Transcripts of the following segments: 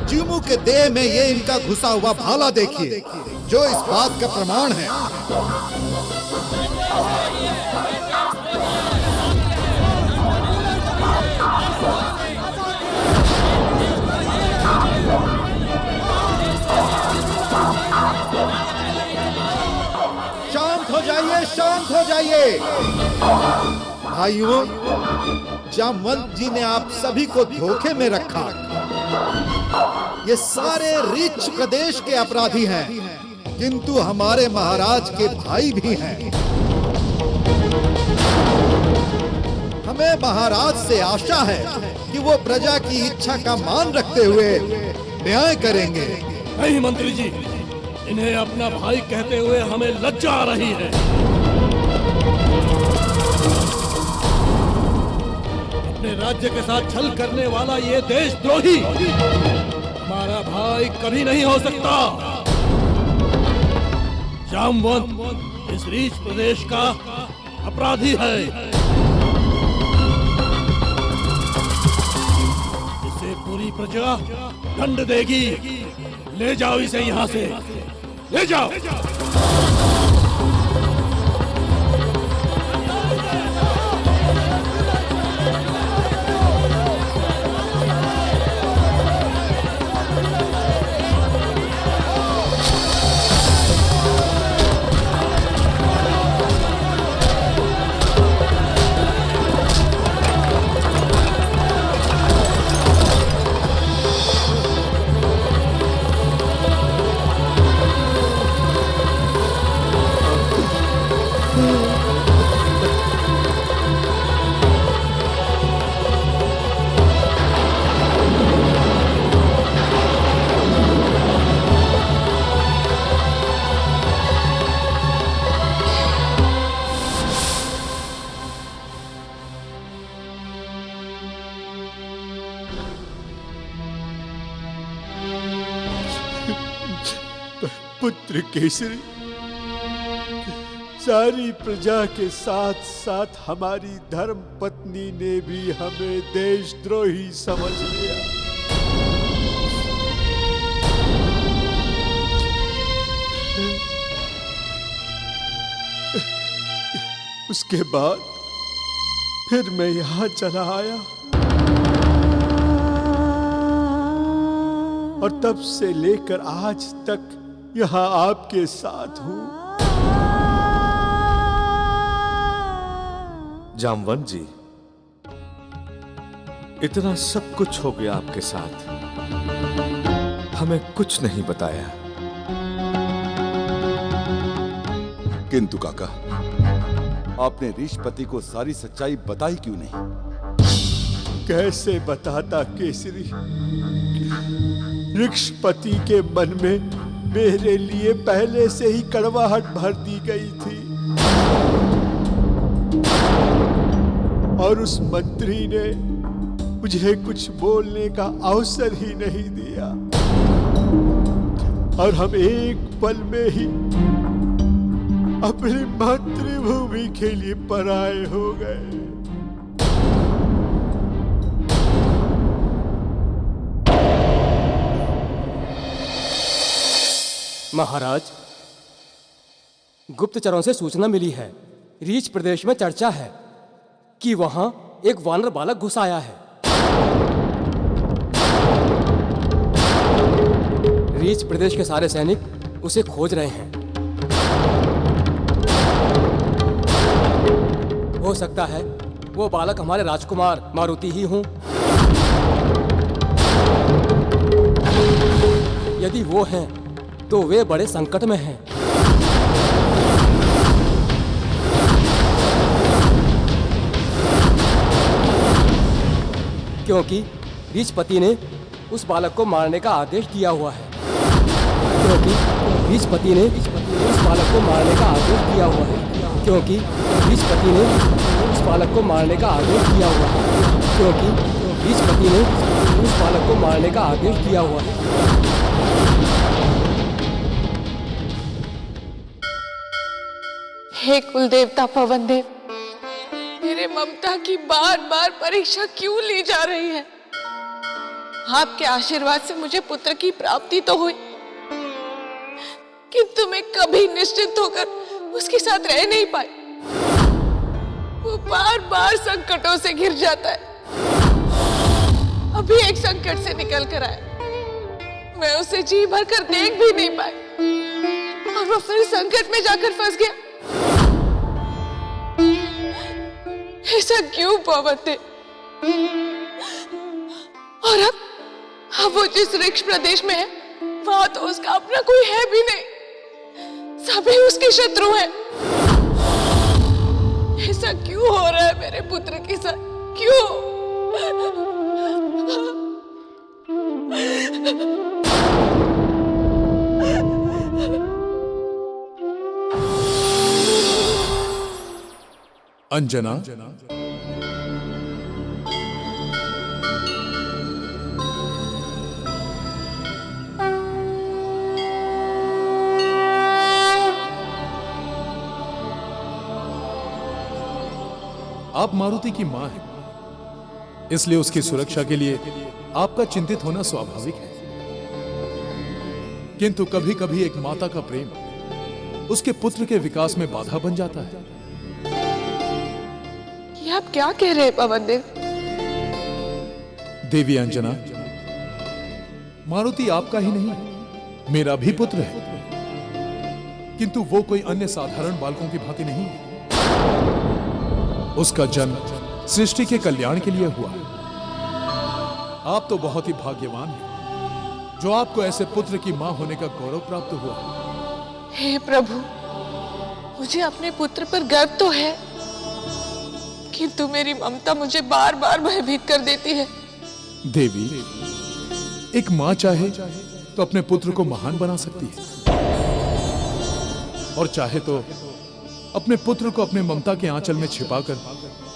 जीमू के देह में ये इनका घुसा हुआ भाला देखिए, जो इस बात का प्रमाण है। शांत हो जाइए, शांत हो जाइए। भाइयों, जामवंत जी ने आप सभी को धोखे में रखा। ये सारे रीछ प्रदेश के अपराधी हैं, किंतु हमारे महाराज के भाई भी हैं। हमें महाराज से आशा है कि वो प्रजा की इच्छा का मान रखते हुए न्याय करेंगे। नहीं मंत्री जी, इन्हें अपना भाई कहते हुए हमें लज्जा आ रही है। अपने राज्य के साथ छल करने वाला ये देशद्रोही हमारा भाई कभी नहीं हो सकता। जामवंत इस रीछ प्रदेश का अपराधी है। इसे पूरी प्रजा दंड देगी। ले जाओ इसे यहाँ से, ले जाओ। पुत्र केसरी, सारी प्रजा के साथ साथ हमारी धर्म पत्नी ने भी हमें देशद्रोही समझ लिया। उसके बाद फिर मैं यहाँ चला आया और तब से लेकर आज तक यहाँ आपके साथ हूं। जामवंत जी, इतना सब कुछ हो गया आपके साथ, हमें कुछ नहीं बताया। किंतु काका, आपने ऋषपति को सारी सच्चाई बताई क्यों नहीं? कैसे बताता केसरी? ऋषपति के मन में मेरे लिए पहले से ही कड़वाहट भर दी गई थी और उस मंत्री ने मुझे कुछ बोलने का अवसर ही नहीं दिया और हम एक पल में ही अपनी मातृभूमि के लिए पराये हो गए। महाराज, गुप्तचरों से सूचना मिली है। रीछ प्रदेश में चर्चा है कि वहां एक वानर बालक घुस आया है। रीछ प्रदेश के सारे सैनिक उसे खोज रहे हैं। हो सकता है वो बालक हमारे राजकुमार मारुति ही हों। यदि वो हैं तो वे बड़े संकट में हैं। क्योंकि ऋषपति ने उस बालक को मारने का आदेश दिया हुआ है। क्योंकि ऋषपति ने उस बालक को मारने का आदेश दिया हुआ है। क्योंकि ऋषपति ने उस बालक को मारने का आदेश दिया हुआ है। क्योंकि ऋषपति ने उस बालक को मारने का आदेश दिया हुआ है। हे कुल देवता पवन देव, मेरे ममता की बार बार परीक्षा क्यों ली जा रही है? आपके आशीर्वाद से मुझे पुत्र की प्राप्ति तो हुई, किंतु मैं कभी निश्चिंत होकर उसके साथ रह नहीं पाई। वो बार बार संकटों से घिर जाता है। अभी एक संकट से निकल कर आया, मैं उसे जी भर कर देख भी नहीं पाई और वो फिर संकट में जाकर फंस गया। ऐसा क्यों पवनदेव? और अब वो जिस वृक्ष प्रदेश में है वहां तो उसका अपना कोई है भी नहीं, सभी उसके शत्रु हैं। ऐसा क्यों हो रहा है मेरे पुत्र के साथ? क्यों? अंजना, आप मारुति की मां हैं, इसलिए उसकी सुरक्षा के लिए आपका चिंतित होना स्वाभाविक है। किंतु कभी कभी एक माता का प्रेम उसके पुत्र के विकास में बाधा बन जाता है। ये आप क्या कह रहे हैं पवनदेव? देवी अंजना, मारुति आपका ही नहीं, मेरा भी पुत्र है, किंतु वो कोई अन्य साधारण बालकों की भांति नहीं है। उसका जन्म सृष्टि के कल्याण के लिए हुआ। आप तो बहुत ही भाग्यवान हैं जो आपको ऐसे पुत्र की मां होने का गौरव प्राप्त हुआ। हे प्रभु, मुझे अपने पुत्र पर गर्व तो है, किंतु मेरी ममता मुझे बार बार भयभीत कर देती है। देवी, एक मां चाहे तो अपने पुत्र को महान बना सकती है, और चाहे तो अपने पुत्र को अपने ममता के आंचल में छिपाकर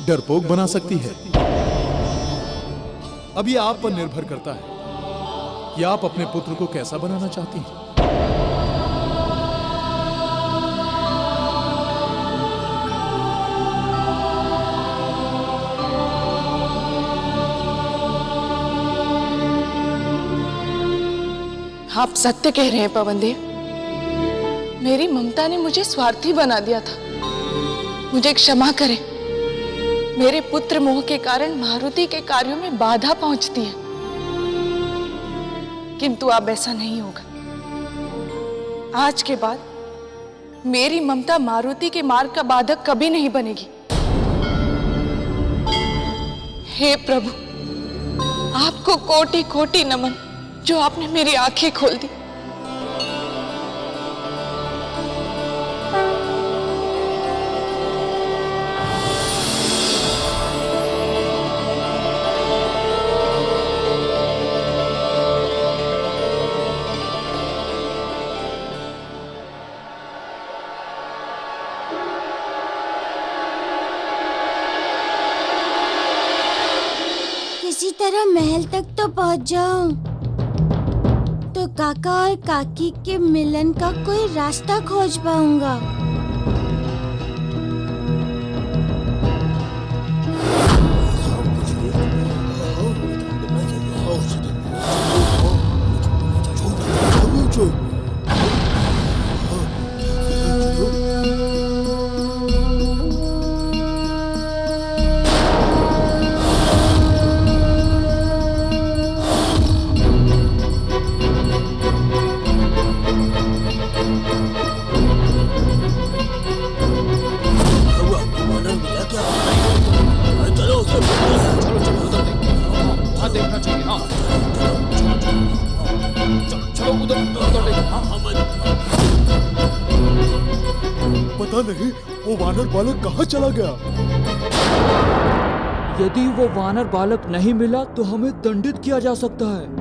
डरपोक बना सकती है। अब यह आप पर निर्भर करता है कि आप अपने पुत्र को कैसा बनाना चाहती हैं। आप सत्य कह रहे हैं पवनदेव, मेरी ममता ने मुझे स्वार्थी बना दिया था। मुझे क्षमा करें, मेरे पुत्र मोह के कारण मारुति के कार्यों में बाधा पहुंचती है, किंतु अब ऐसा नहीं होगा। आज के बाद मेरी ममता मारुति के मार्ग का बाधक कभी नहीं बनेगी। हे प्रभु, आपको कोटि कोटि नमन जो आपने मेरी आंखें खोल दी। किसी तरह महल तक तो पहुंच जाऊं, तो काका और काकी के मिलन का कोई रास्ता खोज पाऊंगा। पता नहीं वो वानर बालक कहाँ चला गया। यदि वो वानर बालक नहीं मिला तो हमें दंडित किया जा सकता है।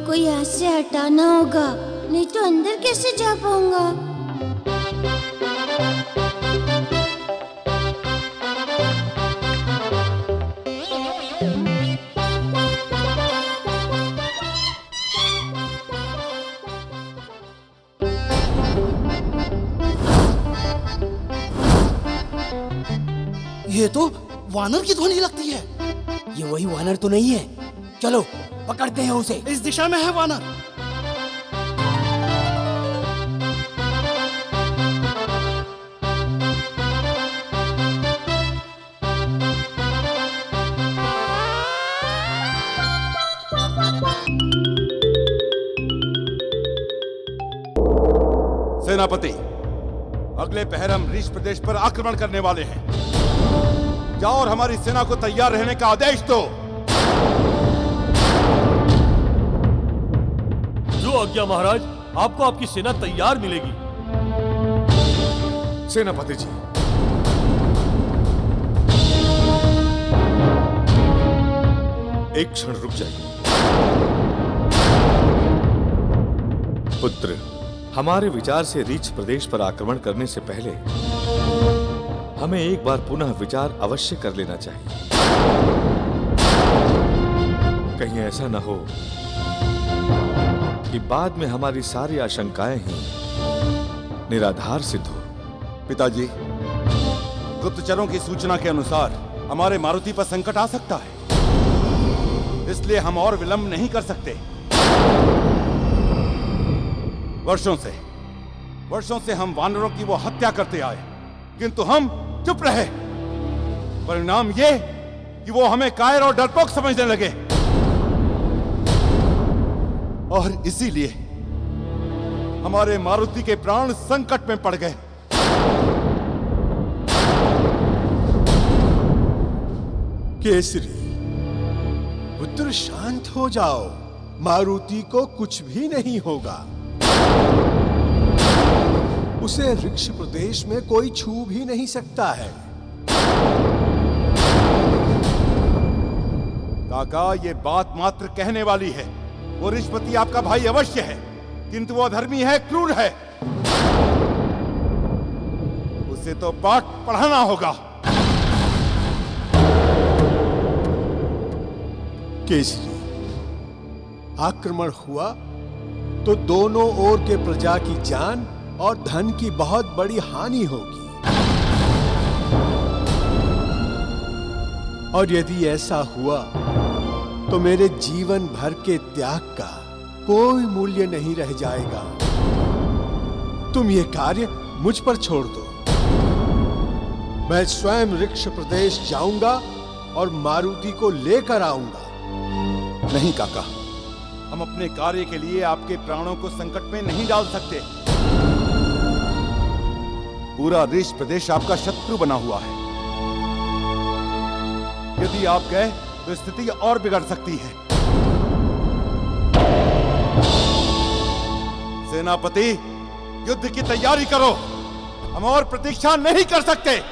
को यहाँ से हटाना होगा, नहीं तो अंदर कैसे जा पाऊंगा। ये तो वानर की ध्वनि लगती है। ये वही वानर तो नहीं है? चलो पकड़ते हैं उसे। इस दिशा में है वानर। सेनापति, अगले पहर हम ऋष प्रदेश पर आक्रमण करने वाले हैं। जाओ और हमारी सेना को तैयार रहने का आदेश दो। जो आज्ञा महाराज, आपको आपकी सेना तैयार मिलेगी। सेनापति जी, एक क्षण रुक जाइए। पुत्र, हमारे विचार से रीछ प्रदेश पर आक्रमण करने से पहले हमें एक बार पुनः विचार अवश्य कर लेना चाहिए। कहीं ऐसा न हो कि बाद में हमारी सारी आशंकाएं ही निराधार सिद्ध हो। पिताजी, गुप्तचरों की सूचना के अनुसार हमारे मारुति पर संकट आ सकता है, इसलिए हम और विलंब नहीं कर सकते। वर्षों से हम वानरों की वो हत्या करते आए, किंतु हम चुप रहे। परिणाम ये कि वो हमें कायर और डरपोक समझने लगे, और इसीलिए हमारे मारुति के प्राण संकट में पड़ गए। केसरी पुत्र, शांत हो जाओ। मारुति को कुछ भी नहीं होगा। उसे ऋक्ष प्रदेश में कोई छू भी नहीं सकता है। काका, ये बात मात्र कहने वाली है। वो ऋषपति आपका भाई अवश्य है, किंतु वो अधर्मी है, क्रूर है। उसे तो पाठ पढ़ाना होगा। केसरी, आक्रमण हुआ तो दोनों ओर के प्रजा की जान और धन की बहुत बड़ी हानि होगी, और यदि ऐसा हुआ तो मेरे जीवन भर के त्याग का कोई मूल्य नहीं रह जाएगा। तुम ये कार्य मुझ पर छोड़ दो। मैं स्वयं ऋक्ष प्रदेश जाऊंगा और मारुति को लेकर आऊंगा। नहीं काका, हम अपने कार्य के लिए आपके प्राणों को संकट में नहीं डाल सकते। पूरा ऋष प्रदेश आपका शत्रु बना हुआ है। यदि आप गए तो स्थिति और बिगड़ सकती है। सेनापति, युद्ध की तैयारी करो। हम और प्रतीक्षा नहीं कर सकते।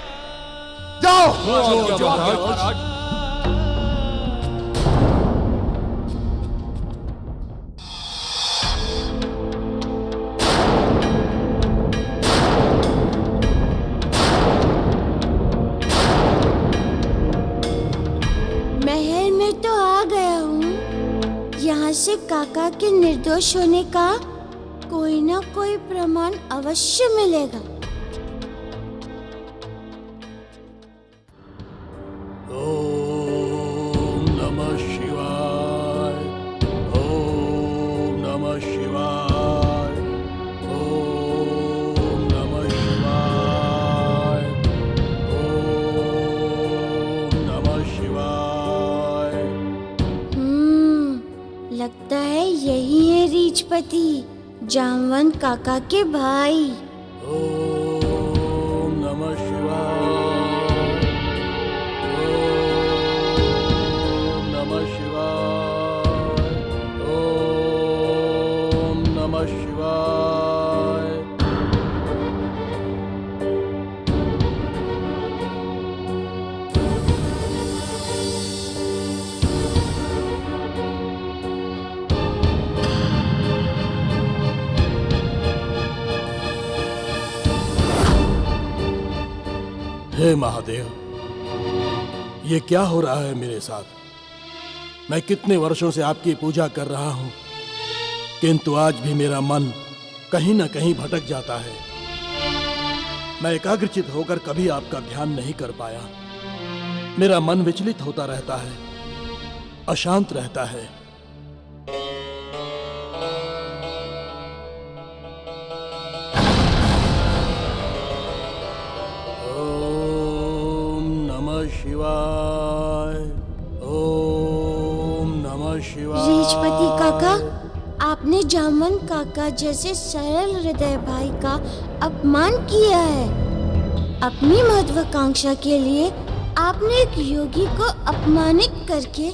जाओ। महल में तो आ गया हूँ। यहाँ से काका के निर्दोष होने का कोई ना कोई प्रमाण अवश्य मिलेगा। ओम नमः शिवाय, ओम नमः शिवाय, ओम नमः शिवाय, ओम नमः शिवाय। लगता है यही है रीछपति, जामवंत काका के भाई। ओम नमः शिवाय, ओम नमः शिवाय, ओम नमः शिवाय। हे महादेव, ये क्या हो रहा है मेरे साथ? मैं कितने वर्षों से आपकी पूजा कर रहा हूं, किंतु आज भी मेरा मन कहीं ना कहीं भटक जाता है। मैं एकाग्रचित होकर कभी आपका ध्यान नहीं कर पाया। मेरा मन विचलित होता रहता है, अशांत रहता है। ओम नमः शिवाय, ओम नमः शिवाय। रीछपति काका, आपने जामवंत काका जैसे सरल हृदय भाई का अपमान किया है। अपनी महत्वाकांक्षा के लिए आपने एक योगी को अपमानित करके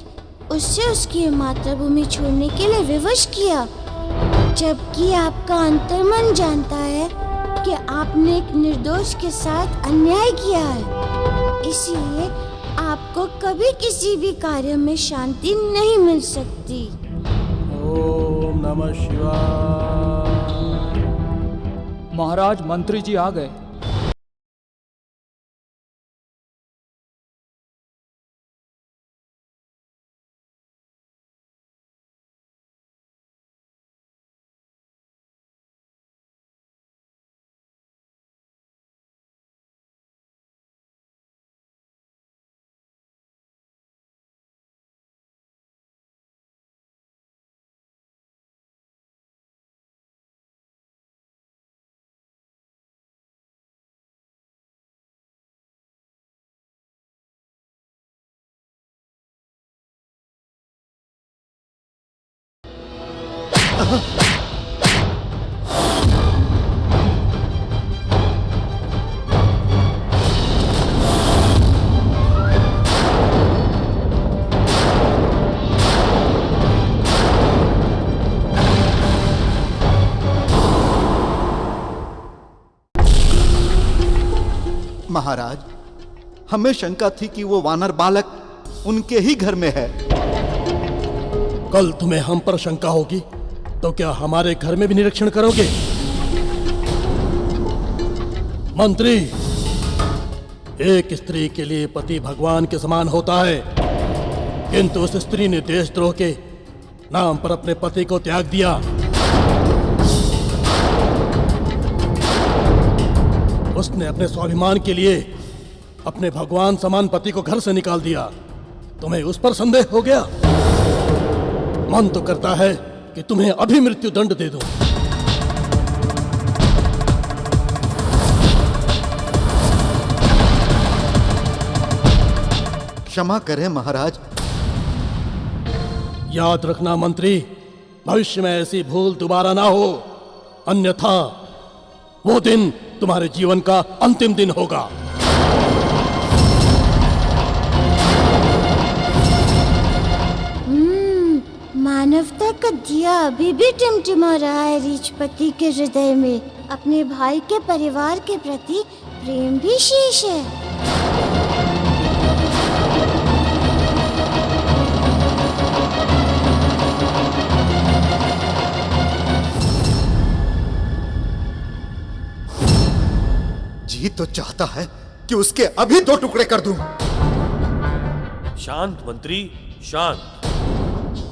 उससे उसकी मातृभूमि छोड़ने के लिए विवश किया, जबकि आपका अंतर्मन जानता है कि आपने एक निर्दोष के साथ अन्याय किया है। इसलिए आपको कभी किसी भी कार्य में शांति नहीं मिल सकती। ओम नमः शिवाय। महाराज, मंत्री जी आ गए। महाराज, हमें शंका थी कि वो वानर बालक उनके ही घर में है। कल तुम्हें हम पर शंका होगी तो क्या हमारे घर में भी निरीक्षण करोगे? मंत्री, एक स्त्री के लिए पति भगवान के समान होता है, किंतु उस स्त्री ने देशद्रोह के नाम पर अपने पति को त्याग दिया। उसने अपने स्वाभिमान के लिए अपने भगवान समान पति को घर से निकाल दिया। तुम्हें उस पर संदेह हो गया? मन तो करता है कि तुम्हें अभी मृत्यु दंड दे दूं। क्षमा करें महाराज। याद रखना मंत्री, भविष्य में ऐसी भूल दोबारा ना हो, अन्यथा वो दिन तुम्हारे जीवन का अंतिम दिन होगा। मानवता का दिया अभी भी टिमटिमा रहा है रीछपति के हृदय में। अपने भाई के परिवार के प्रति प्रेम भी शेष है। जी तो चाहता है कि उसके अभी 2 टुकड़े कर दूं। शांत मंत्री, शांत।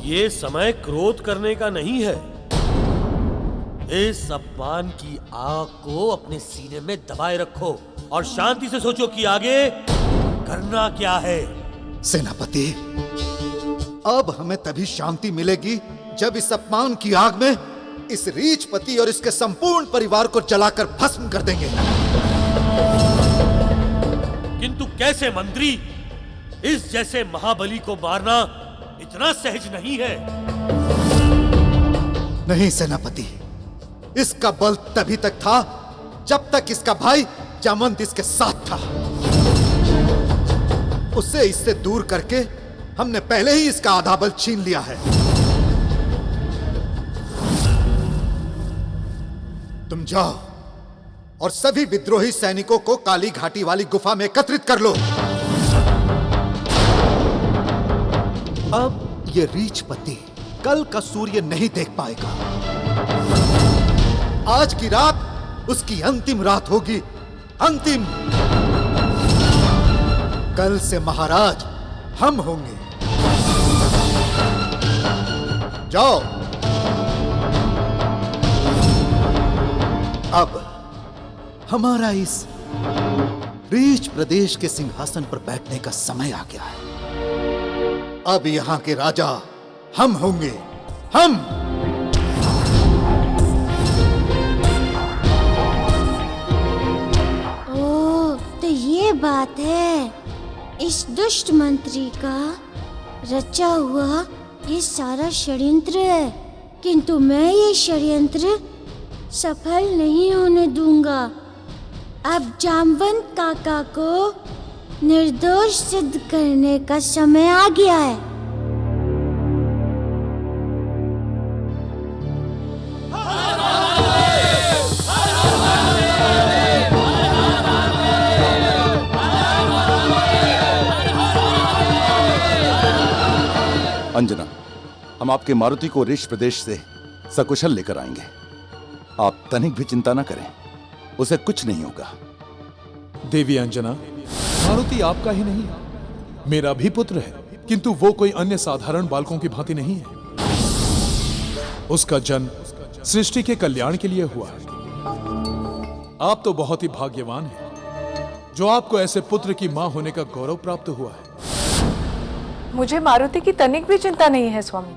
ये समय क्रोध करने का नहीं है। इस अपमान की आग को अपने सीने में दबाए रखो और शांति से सोचो कि आगे करना क्या है। सेनापति, अब हमें तभी शांति मिलेगी जब इस अपमान की आग में इस रीछपति और इसके संपूर्ण परिवार को जलाकर भस्म कर देंगे। किंतु कैसे मंत्री? इस जैसे महाबली को मारना इतना सहज नहीं है। नहीं सेनापति, इसका बल तभी तक था जब तक इसका भाई जामवंत इसके साथ था। उसे इससे दूर करके हमने पहले ही इसका आधा बल छीन लिया है। तुम जाओ और सभी विद्रोही सैनिकों को काली घाटी वाली गुफा में एकत्रित कर लो। अब ये रीछपति कल का सूर्य नहीं देख पाएगा। आज की रात उसकी अंतिम रात होगी। अंतिम। कल से महाराज हम होंगे। जाओ। अब हमारा इस रीछ प्रदेश के सिंहासन पर बैठने का समय आ गया है। अब यहां के राजा हम होंगे, हम। तो ये बात है, इस दुष्ट मंत्री का रचा हुआ ये सारा षड्यंत्र है, किंतु मैं ये षड्यंत्र सफल नहीं होने दूंगा। अब जामवंत काका को निर्दोष सिद्ध करने का समय आ गया है। अंजना, हम आपके मारुति को ऋष प्रदेश से सकुशल लेकर आएंगे। आप तनिक भी चिंता न करें, उसे कुछ नहीं होगा। देवी अंजना, मारुति आपका ही नहीं, मेरा भी पुत्र है, किंतु वो कोई अन्य साधारण बालकों की भांति नहीं है। उसका जन्म सृष्टि के कल्याण के लिए हुआ है। आप तो बहुत ही भाग्यवान हैं, जो आपको ऐसे पुत्र की मां होने का गौरव प्राप्त हुआ है। मुझे मारुति की तनिक भी चिंता नहीं है स्वामी।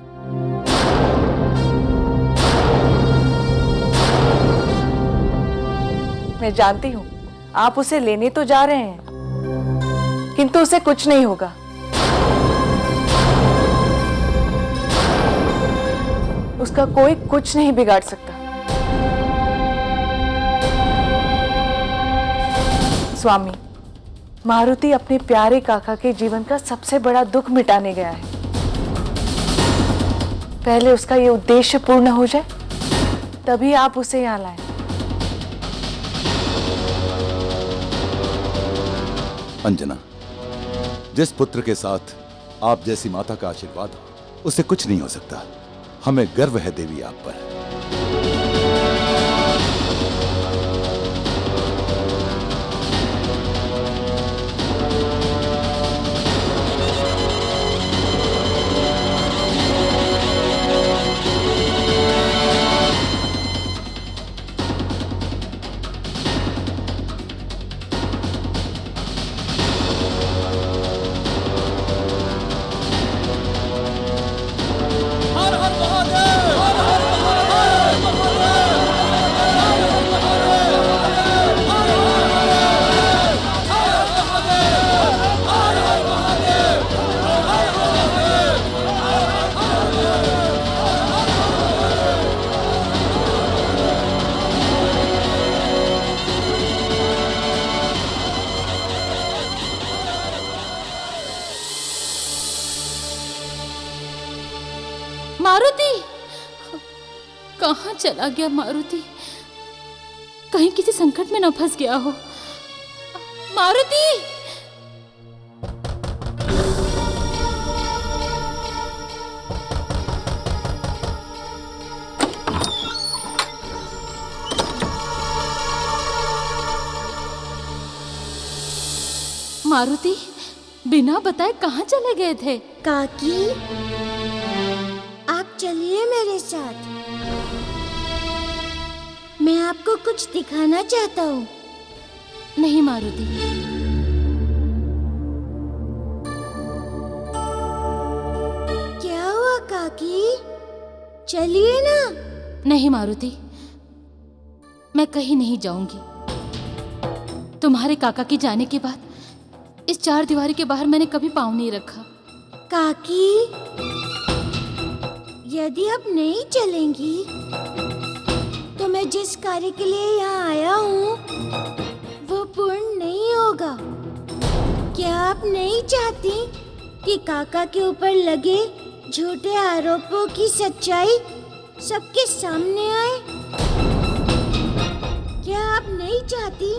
मैं जानती हूँ आप उसे लेने तो जा रहे हैं, किंतु उसे कुछ नहीं होगा। उसका कोई कुछ नहीं बिगाड़ सकता। स्वामी, मारुति अपने प्यारे काका के जीवन का सबसे बड़ा दुख मिटाने गया है। पहले उसका ये उद्देश्य पूर्ण हो जाए, तभी आप उसे यहाँ लाएं। अंजना, जिस पुत्र के साथ आप जैसी माता का आशीर्वाद हो, उसे कुछ नहीं हो सकता। हमें गर्व है देवी आप पर। मारुति! कहाँ चला गया मारुति? कहीं किसी संकट में न फंस गया हो। मारुति! मारुति, बिना बताए कहाँ चले गए थे? काकी, आप चलिए मेरे साथ। मैं आपको कुछ दिखाना चाहता हूँ। नहीं मारुति। क्या हुआ काकी? चलिए ना। नहीं मारुति, मैं कहीं नहीं जाऊंगी। तुम्हारे काका के जाने के बाद इस चार दीवारी के बाहर मैंने कभी पाँव नहीं रखा। काकी, यदि आप नहीं चलेंगी तो मैं जिस कार्य के लिए यहाँ आया हूँ वो पूर्ण नहीं होगा। क्या आप नहीं चाहती कि काका के ऊपर लगे झूठे आरोपों की सच्चाई सबके सामने आए? क्या आप नहीं चाहती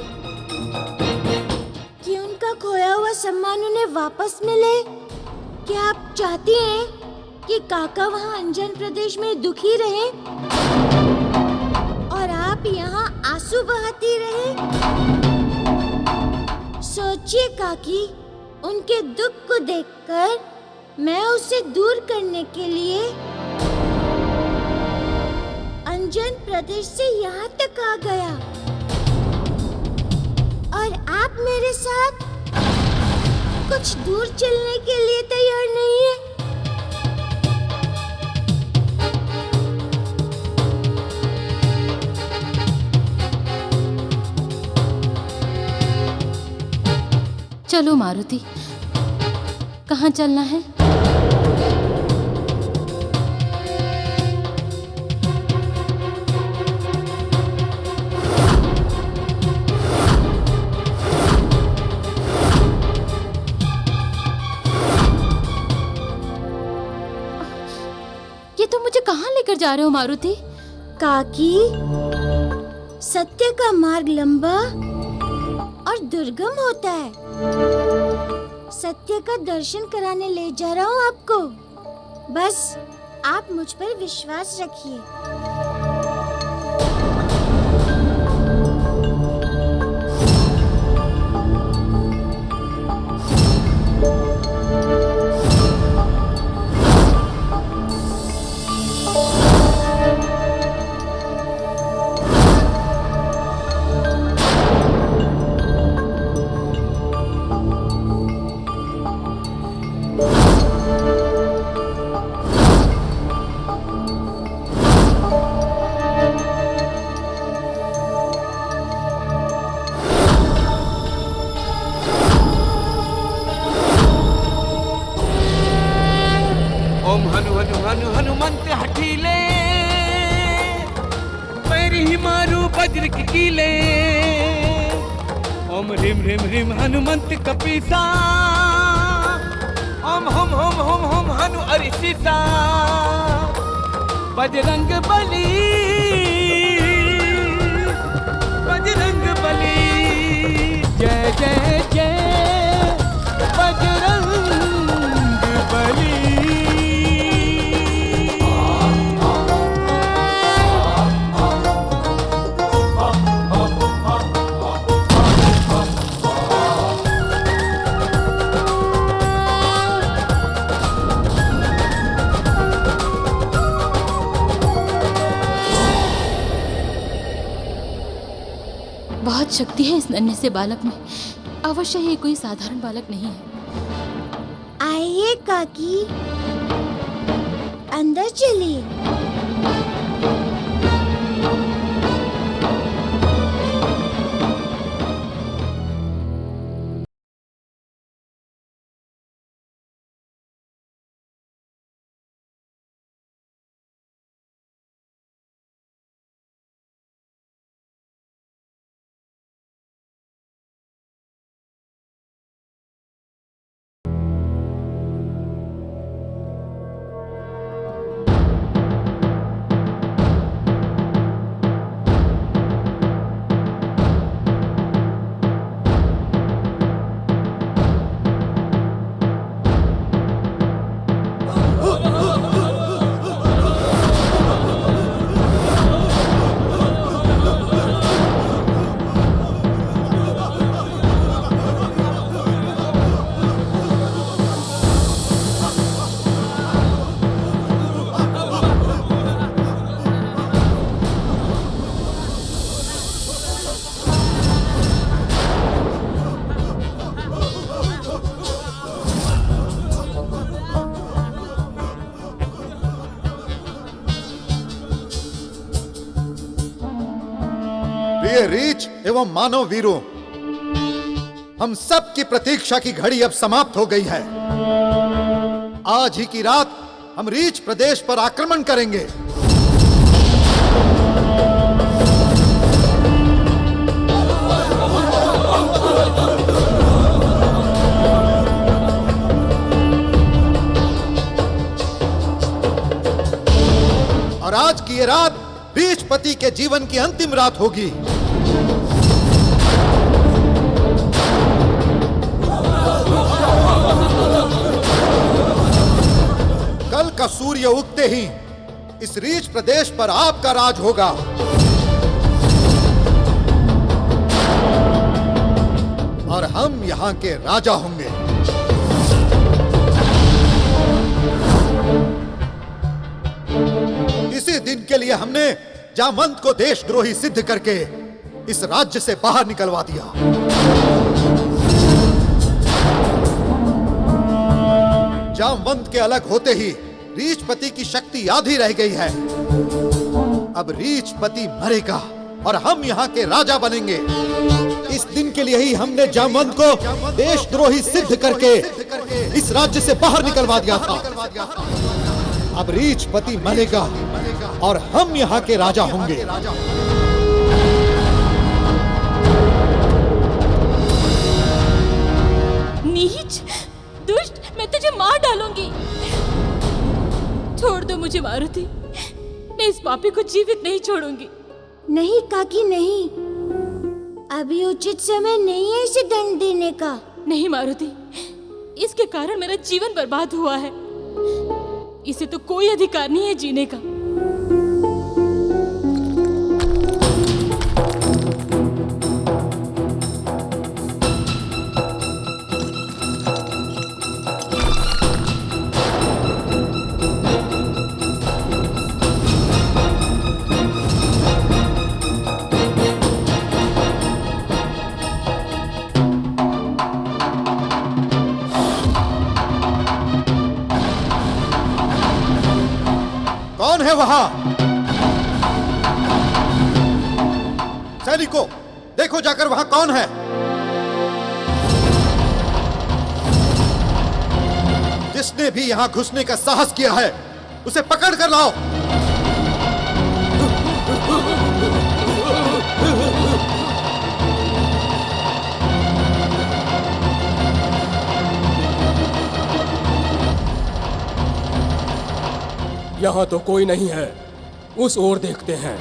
कि उनका खोया हुआ सम्मान उन्हें वापस मिले? क्या आप चाहती हैं कि काका वहाँ अंजन प्रदेश में दुखी रहे और आप यहाँ आंसू बहाती रहे? सोचिए काकी, उनके दुख को देखकर मैं उसे दूर करने के लिए अंजन प्रदेश से यहाँ तक आ गया और आप मेरे साथ कुछ दूर चलने के लिए तैयार नहीं है। चलो मारुति, कहाँ चलना है? ये तुम मुझे कहाँ लेकर जा रहे हो मारुति? काकी, सत्य का मार्ग लंबा और दुर्गम होता है। सत्य का दर्शन कराने ले जा रहा हूँ आपको। बस आप मुझ पर विश्वास रखिए। हनुमंत हठीले पैर ही मारू वज्र की कीले। ओम ह्रीम ह्रीम ह्रीम हनुमंत कपीसा। ओम होम होम होम होम हनु अरिसीसा। बजरंग बली बजरंग बली। जय जय जय बजरंग बली। बहुत शक्ति है इस नन्हे से बालक में। अवश्य ये कोई साधारण बालक नहीं है। आइए काकी, अंदर चलिए। प्रिय रीछ एवं मानव वीरों, हम सब की प्रतीक्षा की घड़ी अब समाप्त हो गई है। आज ही की रात हम रीछ प्रदेश पर आक्रमण करेंगे। और आज की ये रात रीछपति के जीवन की अंतिम रात होगी। कल का सूर्य उगते ही इस रीछ प्रदेश पर आपका राज होगा। और हम यहाँ के राजा होंगे। लिए हमने जामवंत को देशद्रोही सिद्ध करके इस राज्य से बाहर निकलवा दिया। जामवंत के अलग होते ही रीछपति की शक्ति आधी रह गई है। अब रीछपति मरेगा और हम यहाँ के राजा बनेंगे। इस दिन के लिए ही हमने जामवंत को देशद्रोही सिद्ध करके इस राज्य से बाहर निकलवा दिया था। अब रीछपति मरेगा और हम यहाँ के राजा होंगे। नीच, दुष्ट, मैं तुझे मार डालूंगी। छोड़ दो मुझे मारुति, मैं इस पापी को जीवित नहीं छोड़ूंगी। नहीं काकी नहीं, अभी उचित समय नहीं है इसे दंड देने का। नहीं मारुति, इसके कारण मेरा जीवन बर्बाद हुआ है। इसे तो कोई अधिकार नहीं है जीने का। कौन है वहां? सैनिकों, देखो जाकर वहां कौन है। जिसने भी यहां घुसने का साहस किया है उसे पकड़ कर लाओ। यहाँ तो कोई नहीं है, उस ओर देखते हैं।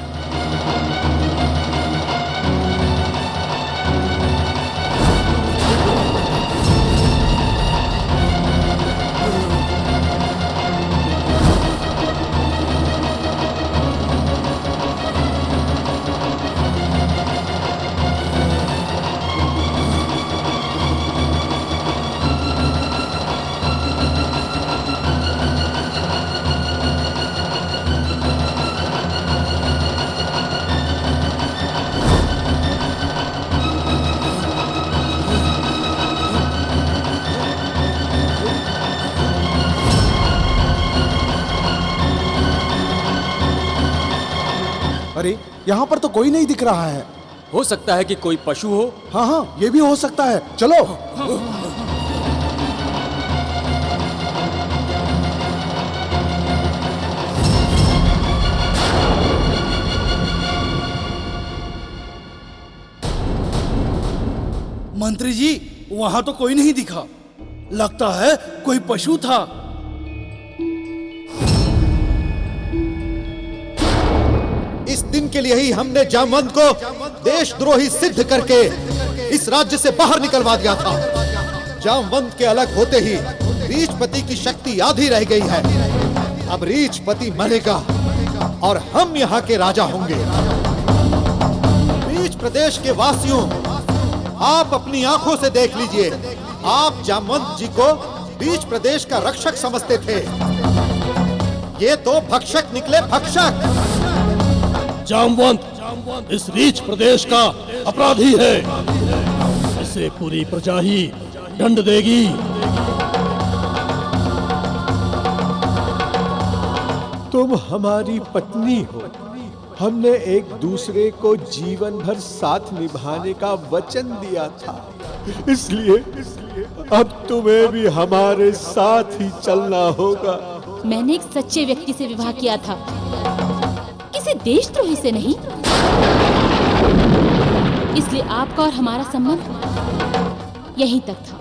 अरे यहाँ पर तो कोई नहीं दिख रहा है। हो सकता है कि कोई पशु हो। हाँ हाँ, ये भी हो सकता है। चलो। मंत्री जी, वहाँ तो कोई नहीं दिखा। लगता है कोई पशु था। इस दिन के लिए ही हमने जामवंत को देशद्रोही सिद्ध करके इस राज्य से बाहर निकलवा दिया था। जामवंत के अलग होते ही रीछपति की शक्ति आधी रह गई है। अब रीछपति मरेगा और हम यहाँ के राजा होंगे। रीछ प्रदेश के वासियों, आप अपनी आंखों से देख लीजिए। आप जामवंत जी को रीछ प्रदेश का रक्षक समझते थे, ये तो भक्षक निकले, भक्षक। जामवंत इस रीछ प्रदेश का अपराधी है। इसे पूरी प्रजा ही दंड देगी। तुम हमारी पत्नी हो। हमने एक दूसरे को जीवन भर साथ निभाने का वचन दिया था, इसलिए अब तुम्हें भी हमारे साथ ही चलना होगा। मैंने एक सच्चे व्यक्ति से विवाह किया था, किसी देशद्रोही से नहीं। इसलिए आपका और हमारा संबंध यहीं तक था।